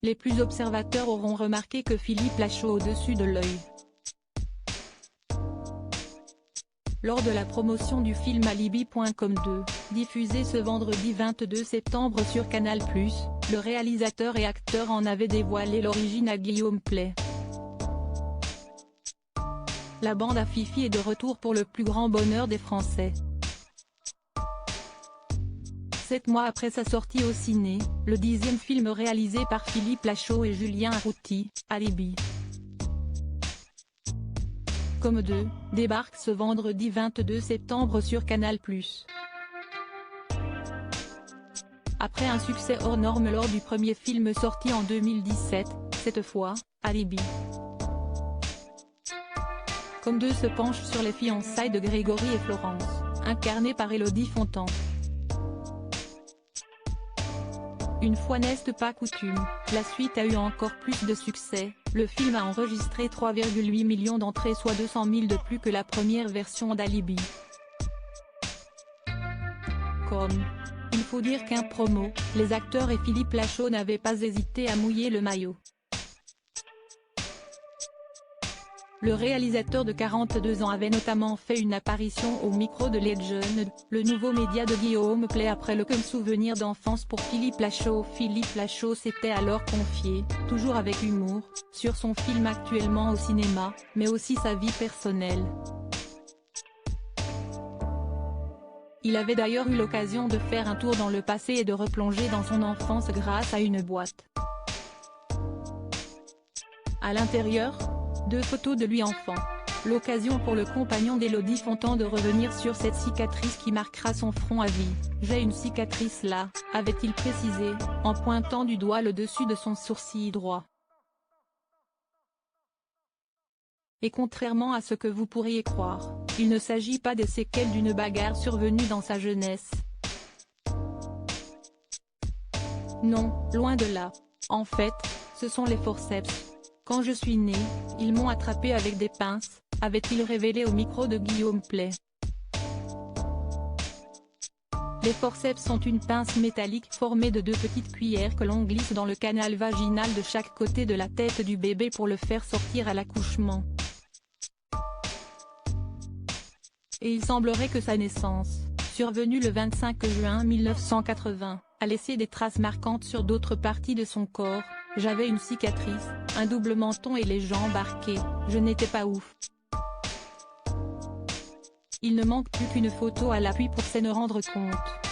Les plus observateurs auront remarqué que Philippe Lachaud au-dessus de l'œil. Lors de la promotion du film Alibi.com 2, diffusé ce vendredi 22 septembre sur Canal+, le réalisateur et acteur en avait dévoilé l'origine à Guillaume Pley. La bande à Fifi est de retour pour le plus grand bonheur des Français. 7 mois après sa sortie au ciné, le 10e film réalisé par Philippe Lachaud et Julien Arrouti, Alibi. Comme 2, débarque ce vendredi 22 septembre sur Canal+. Après un succès hors norme lors du premier film sorti en 2017, cette fois, Alibi. Comme 2 se penche sur les fiançailles de Grégory et Florence, incarnées par Élodie Fontan. Une fois n'est pas coutume, la suite a eu encore plus de succès. Le film a enregistré 3,8 millions d'entrées, soit 200 000 de plus que la première version d'Alibi. Il faut dire qu'un promo, les acteurs et Philippe Lachaud n'avaient pas hésité à mouiller le maillot. Le réalisateur de 42 ans avait notamment fait une apparition au micro de Legend, le nouveau média de Guillaume Pley après le Comme souvenir d'enfance pour Philippe Lachaud. Philippe Lachaud s'était alors confié, toujours avec humour, sur son film actuellement au cinéma, mais aussi sa vie personnelle. Il avait d'ailleurs eu l'occasion de faire un tour dans le passé et de replonger dans son enfance grâce à une boîte. À l'intérieur, 2 photos de lui enfant. L'occasion pour le compagnon d'Élodie Fontan de revenir sur cette cicatrice qui marquera son front à vie. « J'ai une cicatrice là », avait-il précisé, en pointant du doigt le dessus de son sourcil droit. Et contrairement à ce que vous pourriez croire, il ne s'agit pas des séquelles d'une bagarre survenue dans sa jeunesse. Non, loin de là. En fait, ce sont les forceps. Quand je suis né, ils m'ont attrapé avec des pinces, avait-il révélé au micro de Guillaume Pley. Les forceps sont une pince métallique formée de 2 petites cuillères que l'on glisse dans le canal vaginal de chaque côté de la tête du bébé pour le faire sortir à l'accouchement. Et il semblerait que sa naissance, survenue le 25 juin 1980, a laissé des traces marquantes sur d'autres parties de son corps. J'avais une cicatrice, un double menton et les jambes arquées, je n'étais pas ouf. Il ne manque plus qu'une photo à l'appui pour s'en rendre compte.